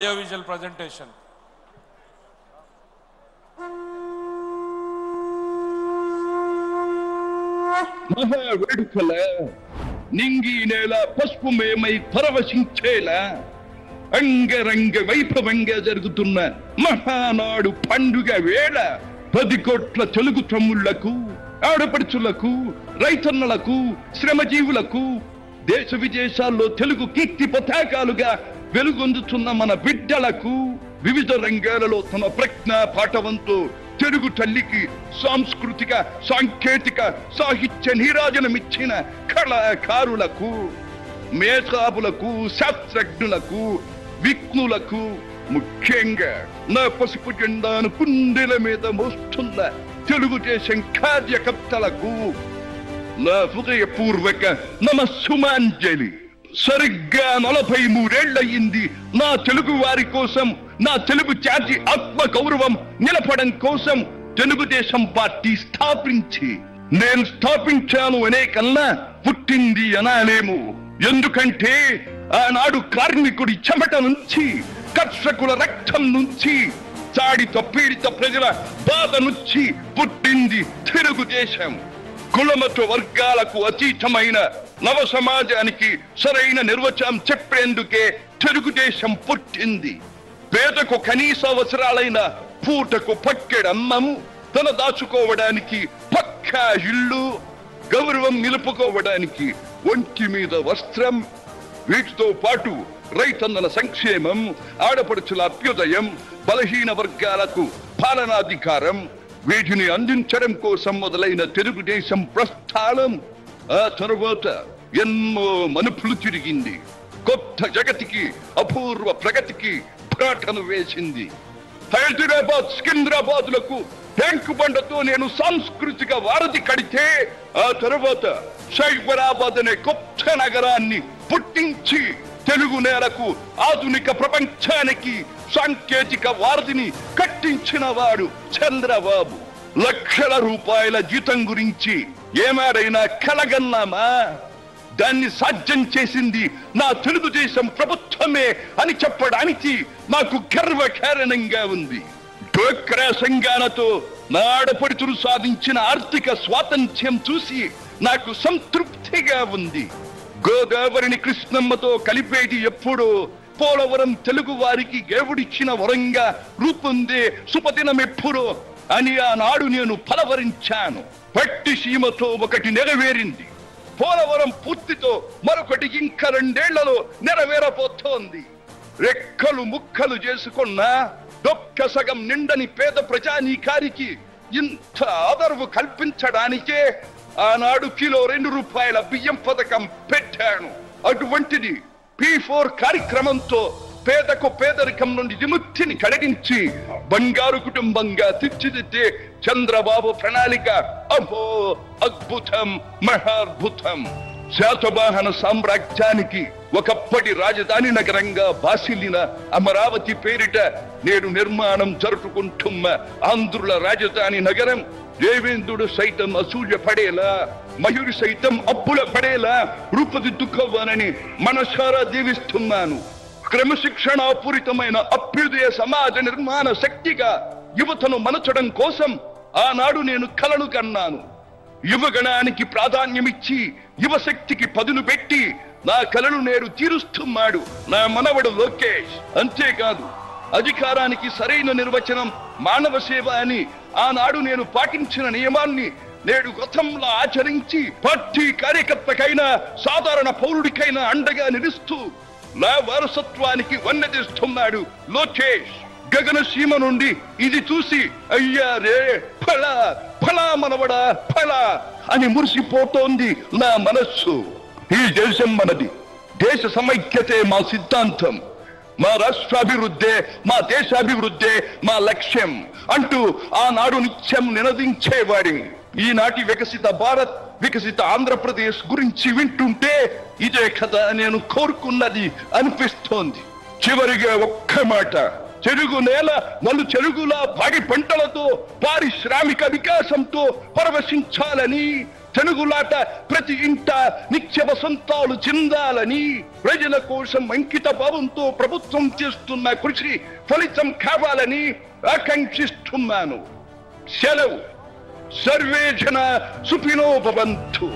Audiovisual presentation. మహావేడుకల నింగి నేల పసుపుమేమై పరవశించేలా అంగరంగ వైభవంగా జరుగుతున్న మహానాడు పండుగ వేళ 10 కోట్ల తెలుగు తమ్ముళ్లకు, ఆడపడుచులకు, రైతన్నలకు, శ్రమజీవులకు, దేశ విదేశాల్లో తెలుగు కీర్తి పతాకాలుగా వెలుగొందుతున్న మన బిడ్డలకు వివిధ రంగాలలో తన ప్రజ్ఞా పాఠవంతో తెలుగు తల్లికి సాంస్కృతిక, సాంకేతిక, సాహిత్య నీరాజనమిచ్చిన కళాకారులకు, మేధావులకు, శాస్త్రజ్ఞులకు, విజ్ఞులకు, ముఖ్యంగా నా పసుపు జెండాను కుండెల మీద మోస్తున్న తెలుగుదేశం కార్యకర్తలకు నా హృదయపూర్వక నమస్సుమాంజలి. సరిగ్గా 43 ఏళ్లయింది నా తెలుగు వారి కోసం, నా తెలుగు జాతి ఆత్మ గౌరవం నిలపడం కోసం తెలుగుదేశం పార్టీ స్థాపించి. నేను స్థాపించాను అనే కన్నా పుట్టింది అనాలేము. ఎందుకంటే ఆనాడు కార్మికుడి చెమట నుంచి, కర్షకుల రక్తం నుంచి, చాడిత పీడిత ప్రజల బాధ నుంచి పుట్టింది తెలుగుదేశం. కులమత వర్గాలకు అతీతమైన నవ సమాజానికి సరైన నిర్వచనం చెప్పేందుకే తెలుగుదేశం పుట్టింది. పేదకు కనీస అవసరాలైన పూటకు పక్కెడన్నము, తన దాచుకోవడానికి పక్కా ఇల్లు, గౌరవం నిలుపుకోవడానికి ఒంటి మీద వస్త్రం, వీటితో పాటు రైతన్నల సంక్షేమం, ఆడపడుచుల అభ్యుదయం, బలహీన వర్గాలకు పాలనాధికారం, వీటిని అందించడం కోసం మొదలైన తెలుగుదేశం ప్రస్థానం ఆ తరువాత ఎన్నో మలుపులు తిరిగింది. కొత్త జగతికి, అపూర్వ ప్రగతికి ప్రాటను వేసింది. హైదరాబాద్, సికింద్రాబాద్లకు ట్యాంకు బండతో నేను సాంస్కృతిక వారధి కడితే, ఆ తరువాత సైబరాబాద్ అనే కొత్త నగరాన్ని పుట్టించి తెలుగు నేలకు, ఆధునిక ప్రపంచానికి సాంకేతిక వారధిని కట్టించిన వాడు చంద్రబాబు. లక్షల రూపాయల జీతం గురించి ఏమారైనా కలగన్నామా? దాన్ని సాధ్యం చేసింది నా తెలుగుదేశం ప్రభుత్వమే అని చెప్పడానికి నాకు గర్వకారణంగా ఉంది. డోక్రా సంఘాలతో నా ఆడపడుచులు సాధించిన ఆర్థిక స్వాతంత్ర్యం చూసి నాకు సంతృప్తిగా ఉంది. గోదావరిని కృష్ణమ్మతో కలిపేది ఎప్పుడో పోలవరం తెలుగు వారికి దేవుడిచ్చిన వరంగా రూపొందే శుభదినం ఎప్పుడో అని ఆనాడు నేను పలవరించాను. పట్టి సీమతో ఒకటి నెరవేరింది. పోలవరం పూర్తితో మరొకటి ఇంకా 2 ఏళ్లలో నెరవేరబోతోంది. రెక్కలు ముక్కలు చేసుకున్న డొక్క సగం నిండని పేద ప్రజానీకారికి ఇంత ఆదరవు కల్పించడానికే ఆనాడు కిలో 2 రూపాయల బియ్యం పథకం పెట్టాను. అటువంటిది P4 కార్యక్రమంతో పేదకు పేదరికం నుండి విముక్తిని కలిగించి బంగారు కుటుంబంగా తీర్చిదిద్దే చంద్రబాబు ప్రణాళిక అహో అద్భుతం, మహాద్భుతం. శాతవాహన సామ్రాజ్యానికి ఒకప్పటి రాజధాని నగరంగా బాసిల్లిన అమరావతి పేరిట నేడు నిర్మాణం జరుపుకుంటున్న ఆంధ్రుల రాజధాని నగరం దేవేంద్రుడు సైతం అసూయ పడేలా, మయూరి సైతం అప్పుల పడేలా రూపుదిద్దుకోవాలని మనసారా దీవిస్తున్నాను. క్రమశిక్షణాపూరితమైన అభ్యుదయ సమాజ నిర్మాణ శక్తిగా యువతను మలచడం కోసం ఆనాడు నేను కలను కన్నాను. యువగణానికి ప్రాధాన్యమిచ్చి యువశక్తికి పదును పెట్టి నా కలను నేడు తీరుస్తున్నాడు నా మనవడు లోకేష్. అంతేకాదు, అధికారానికి సరైన నిర్వచనం మానవ సేవ అని ఆనాడు నేను పాటించిన నియమాన్ని నేడు గతంలో ఆచరించి పార్టీ కార్యకర్తకైనా సాధారణ పౌరుడికైనా అండగా నిలుస్తూ నా వారసత్వానికి వన్నెదిస్తున్నాడు లోకేష్. గగన సీమ నుండి ఇది చూసి అయ్యా రే ఫలా ఫలా మనవడా ఫలా అని మురిసిపోతోంది నా మనస్సు. ఈ దేశం మనది, దేశ సమైక్యతే మా సిద్ధాంతం, మా రాష్ట్రాభివృద్ధే మా దేశాభివృద్ధే మా లక్ష్యం అంటూ ఆనాడు నిత్యం నినదించేవాడి. ఈనాటి వికసిత భారత్, వికసిత ఆంధ్రప్రదేశ్ గురించి వింటుంటే ఇదే కదా నేను కోరుకున్నది అనిపిస్తోంది. చివరిగా ఒక్క మాట, చెరుగు నేల నలు చెరుగులా భారీ పంటలతో, పారిశ్రామిక వికాసంతో పరవశించాలని తెలుగులాట ప్రతి ఇంట నిత్య వసంతాలు చెందాలని ప్రజల కోసం అంకిత భావంతో ప్రభుత్వం చేస్తున్న కృషి ఫలితం కావాలని ఆకాంక్షిస్తున్నాను. సెలవు. సర్వే జన సుఖినో భవంతు.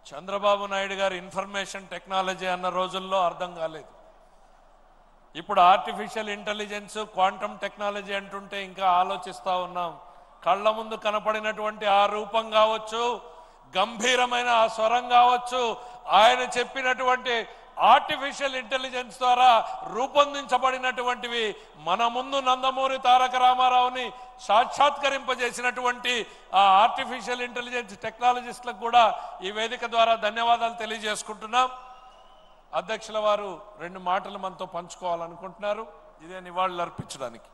చంద్రబాబు నాయుడు గారు ఇన్ఫర్మేషన్ టెక్నాలజీ అన్న రోజుల్లో అర్థం కాలేదు. ఇప్పుడు ఆర్టిఫిషియల్ ఇంటెలిజెన్స్, క్వాంటమ్ టెక్నాలజీ అంటుంటే ఇంకా ఆలోచిస్తూ ఉన్నాం. కళ్ళ ముందు కనపడినటువంటి ఆ రూపం కావచ్చు, గంభీరమైన ఆ స్వరం కావచ్చు, ఆయన చెప్పినటువంటి ఆర్టిఫిషియల్ ఇంటెలిజెన్స్ ద్వారా రూపొందించబడినటువంటివి మన ముందు నందమూరి తారక రామారావుని సాక్షాత్కరింపజేసినటువంటి ఆ ఆర్టిఫిషియల్ ఇంటెలిజెన్స్ టెక్నాలజిస్టులకు కూడా ఈ వేదిక ద్వారా ధన్యవాదాలు తెలియజేసుకుంటున్నాం. అధ్యక్షుల వారు 2 మాటలు మనతో పంచుకోవాలనుకుంటున్నారు. ఇదే నివాళులు అర్పించడానికి.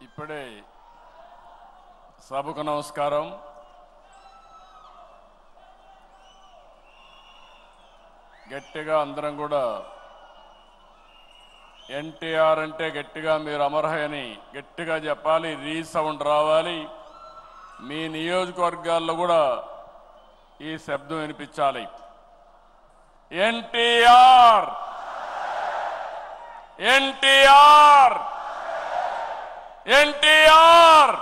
ఇప్పుడే సభకు నమస్కారం. గట్టిగా అందరం కూడా ఎన్టీఆర్ అంటే గట్టిగా మీరు అమరహని గట్టిగా చెప్పాలి. రీసౌండ్ రావాలి. మీ నియోజకవర్గాల్లో కూడా ఈ శబ్దం వినిపించాలి. ఎన్టీఆర్, ఎన్టీఆర్, ఎన్టీఆర్.